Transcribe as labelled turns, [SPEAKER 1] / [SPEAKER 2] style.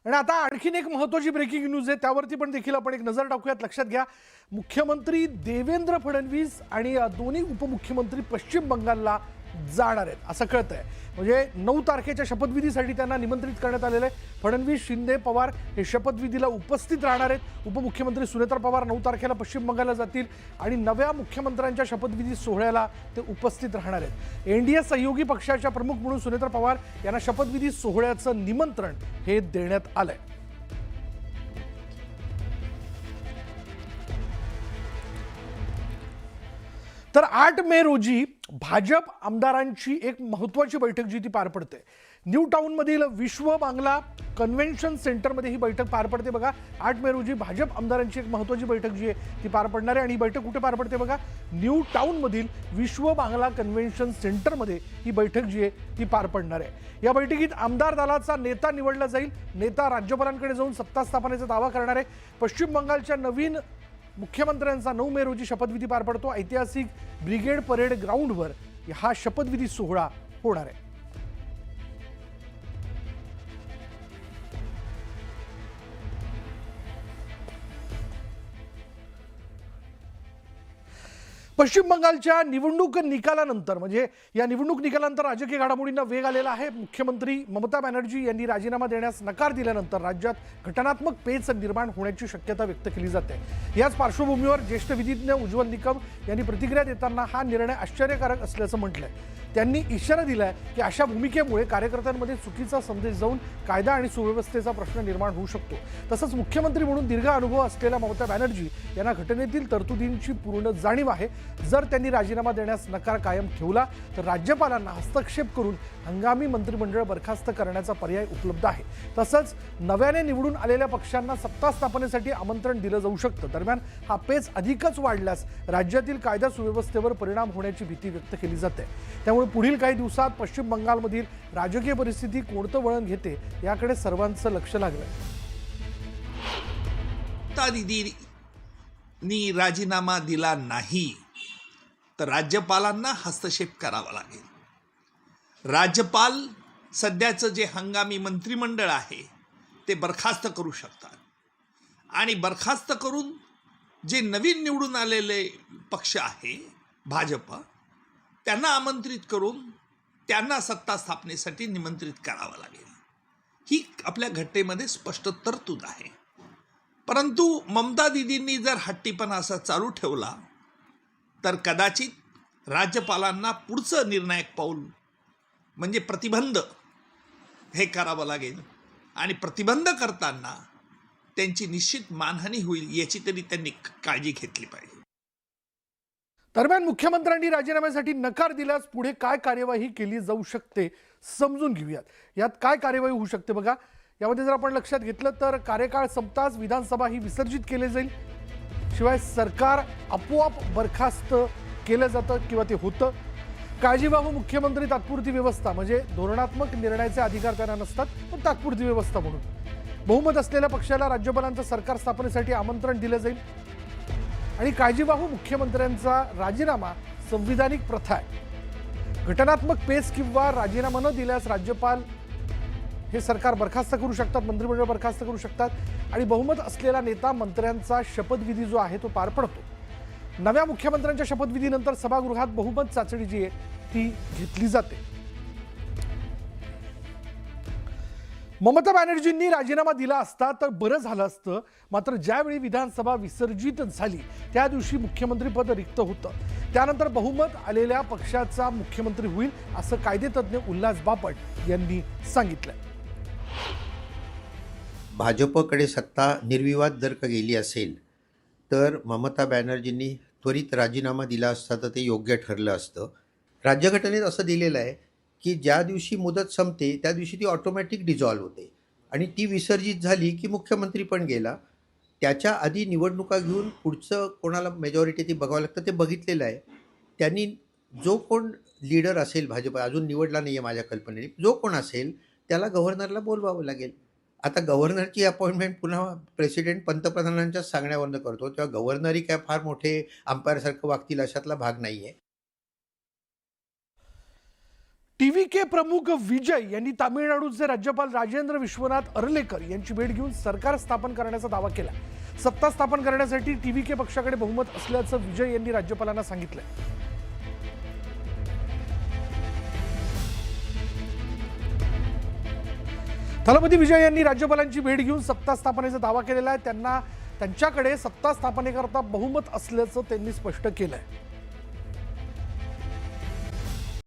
[SPEAKER 1] आणि आता आणखीन एक महत्त्वाची ब्रेकिंग न्यूज आहे, त्यावरती पण देखील आपण एक नजर टाकूयात. लक्षात घ्या, मुख्यमंत्री देवेंद्र फडणवीस आणि दोन्ही उपमुख्यमंत्री पश्चिम बंगालला जाणार आहेत असं कळतंय. म्हणजे 9 तारखेच्या शपथविधीसाठी त्यांना निमंत्रित करण्यात आलेलं आहे. फडणवीस, शिंदे, पवार हे शपथविधीला उपस्थित राहणार आहेत. उपमुख्यमंत्री सुनेत्रा पवार 9 तारखेला पश्चिम बंगालला जातील आणि नव्या मुख्यमंत्र्यांच्या शपथविधी सोहळ्याला ते उपस्थित राहणार आहेत. एनडीए सहयोगी पक्षाच्या प्रमुख म्हणून सुनेत्रा पवार यांना शपथविधी सोहळ्याचं निमंत्रण हे देण्यात आलंय. तर 8 मे रोजी भाजप आमदारांची एक महत्त्वाची बैठक जी ती पार पडते. न्यू टाउनमधील विश्व बांगला कन्व्हेन्शन सेंटरमध्ये ही बैठक पार पडते. बघा, 8 मे रोजी भाजप आमदारांची एक महत्त्वाची बैठक जी आहे ती पार पडणार आहे. आणि ही बैठक कुठे पार पडते? बघा, न्यू टाउनमधील विश्व बांगला कन्व्हेन्शन सेंटरमध्ये ही बैठक जी आहे ती पार पडणार आहे. या बैठकीत आमदार दलाचा नेता निवडला जाईल. नेता राज्यपालांकडे जाऊन सत्ता स्थापनेचा दावा करणार आहे. पश्चिम बंगालच्या नवीन मुख्यमंत्र्यांचा 9 मे रोजी शपथविधी पार पडतो. ऐतिहासिक ब्रिगेड परेड ग्राउंडवर हा शपथविधी सोहळा होणार आहे. पश्चिम बंगालच्या निवडणूक निकालानंतर म्हणजे या निवडणूक निकालानंतर राजकीय घडामोडींना वेग आलेला आहे. मुख्यमंत्री ममता बॅनर्जी यांनी राजीनामा देण्यास नकार दिल्यानंतर राज्यात घटनात्मक पेच निर्माण होण्याची शक्यता व्यक्त केली जाते. याच पार्श्वभूमीवर ज्येष्ठ विधिज्ञ उज्ज्वल निकम यांनी प्रतिक्रिया देताना हा निर्णय आश्चर्यकारक असल्याचं म्हटलंय. त्यांनी इशारा दिलाय की अशा भूमिकेमुळे कार्यकर्त्यांमध्ये चुकीचा संदेश जाऊन कायदा आणि सुव्यवस्थेचा प्रश्न निर्माण होऊ शकतो. तसंच मुख्यमंत्री म्हणून दीर्घ अनुभव असलेल्या ममता बॅनर्जी यांना घटनेतील तरतुदींची पूर्ण जाणीव आहे. जर त्यांनी राजीनामा देण्यास नकार कायम ठेवला तर राज्यपालांना हस्तक्षेप करून हंगामी मंत्रिमंडळ बरखास्त करण्याचा पर्याय उपलब्ध आहे. तसंच नव्याने निवडून आलेल्या पक्षांना सत्ता स्थापनेसाठी आमंत्रण दिलं जाऊ शकतं. दरम्यान हा पेच अधिकच वाढल्यास राज्यातील कायदा सुव्यवस्थेवर परिणाम होण्याची भीती व्यक्त केली जाते. त्यामुळे पुढील काही दिवसात पश्चिम बंगालमधील राजकीय परिस्थिती कोणतं वळण घेते याकडे सर्वांचं लक्ष लागलंय.
[SPEAKER 2] दीदींनी राजीनामा दिला नाही तर राज्यपालांना हस्तक्षेप करावा लागेल. राज्यपाल सध्याचं जे हंगामी मंत्रिमंडळ आहे ते बरखास्त करू शकतात आणि बरखास्त करून जे नवीन निवडून आलेले पक्ष आहे भाजप त्यांना आमंत्रित करून त्यांना सत्ता स्थापनेसाठी निमंत्रित करावं लागेल. ही आपल्या घटनेमध्ये स्पष्ट तरतूद आहे. परंतु ममता दीदींनी जर हट्टीपणा असा चालू ठेवला तर कदाचित राज्यपालांना पुढचं निर्णायक पाऊल म्हणजे प्रतिबंध हे करावं लागेल आणि प्रतिबंध करताना त्यांची निश्चित मानहानी होईल याची तरी त्यांनी काळजी घेतली पाहिजे.
[SPEAKER 1] दरम्यान मुख्यमंत्र्यांनी राजीनाम्यासाठी नकार दिल्यास पुढे काय कार्यवाही केली जाऊ शकते समजून घेऊयात. यात काय कार्यवाही होऊ शकते बघा. यामध्ये जर आपण लक्षात घेतलं तर कार्यकाळ संपताच विधानसभा ही विसर्जित केली जाईल. शिवाय सरकार आपोआप बरखास्त केलं जातं किंवा ते होतं. काळजीवाहू मुख्यमंत्री तात्पुरती व्यवस्था म्हणजे धोरणात्मक निर्णयाचे अधिकार त्यांना नसतात पण तात्पुरती व्यवस्था म्हणून. बहुमत असलेल्या पक्षाला राज्यपालांचं सरकार स्थापनेसाठी आमंत्रण दिलं जाईल. आणि काळजीवाहू मुख्यमंत्र्यांचा राजीनामा संविधानिक प्रथा आहे. घटनात्मक पेच किंवा राजीनामा न दिल्यास राज्यपाल हे सरकार बरखास्त करू शकतात, मंत्रिमंडळ बरखास्त करू शकतात आणि बहुमत असलेला नेता मंत्र्यांचा शपथविधी जो आहे तो पार पडतो. नव्या मुख्यमंत्र्यांच्या शपथविधीनंतर सभागृहात बहुमत चाचणी जी आहे ती घेतली जाते. ममता बॅनर्जींनी राजीनामा दिला असता तर बरं झालं असतं. मात्र ज्यावेळी विधानसभा विसर्जित झाली त्या दिवशी मुख्यमंत्रीपद रिक्त होतं. त्यानंतर बहुमत आलेल्या पक्षाचा मुख्यमंत्री होईल असं कायदेतज्ञ उल्हास बापट यांनी सांगितलं.
[SPEAKER 3] भाजपकडे सत्ता निर्विवाद जर का गेली असेल तर ममता बॅनर्जींनी त्वरित राजीनामा दिला असता तर ते योग्य ठरलं असतं. राज्यघटनेत असं दिलेलं आहे की ज्या दिवशी मुदत संपते त्या दिवशी ती ऑटोमॅटिक डिझॉल्व्ह होते आणि ती विसर्जित झाली की मुख्यमंत्री पण गेला. त्याच्या आधी निवडणुका घेऊन पुढचं कोणाला मेजॉरिटी ती बघावं लागतं ते बघितलेलं आहे. त्यांनी जो कोण लीडर असेल भाजप अजून निवडला नाही आहे माझ्या कल्पनेने, जो कोण असेल त्याला गव्हर्नरला बोलवावं लागेल. आता गव्हर्नरची अपॉइंटमेंट पुन्हा प्रेसिडेंट पंतप्रधानांच्याच सांगण्यावरनं करतो तेव्हा गव्हर्नरही काय फार मोठे अंपायरसारखं वागतील अशातला भाग नाही आहे.
[SPEAKER 1] टीव्हीके प्रमुख विजय यांनी तामिळनाडूचे राज्यपाल राजेंद्र विश्वनाथ अर्लेकर यांची भेट घेऊन सरकार स्थापन करण्याचा दावा केला. सत्ता स्थापन करण्यासाठी टीव्हीके पक्षाकडे बहुमत असल्याचं विजय यांनी राज्यपालांना सांगितलंय. थलपती विजय यांनी राज्यपालांची भेट घेऊन सत्ता स्थापनेचा दावा केलेला आहे. त्यांच्याकडे सत्ता स्थापनेकरता बहुमत असल्याचं त्यांनी स्पष्ट केलंय.